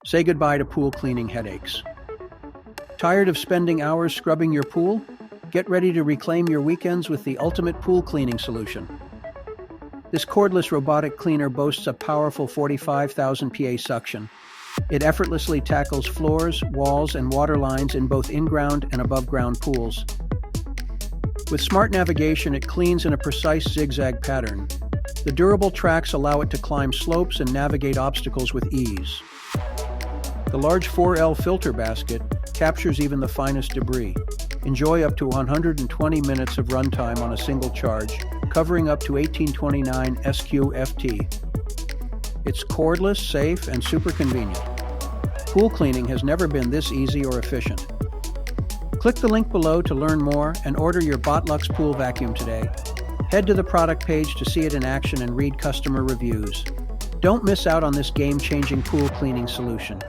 Say goodbye to pool cleaning headaches. Tired of spending hours scrubbing your pool? Get ready to reclaim your weekends with the ultimate pool cleaning solution. This cordless robotic cleaner boasts a powerful 45,000 PA suction. It effortlessly tackles floors, walls, and water lines in both in-ground and above-ground pools. With smart navigation, it cleans in a precise zigzag pattern. The durable tracks allow it to climb slopes and navigate obstacles with ease. The large 4L filter basket captures even the finest debris. Enjoy up to 120 minutes of runtime on a single charge, covering up to 1829 SQFT. It's cordless, safe, and super convenient. Pool cleaning has never been this easy or efficient. Click the link below to learn more and order your Botluxe pool vacuum today. Head to the product page to see it in action and read customer reviews. Don't miss out on this game-changing pool cleaning solution.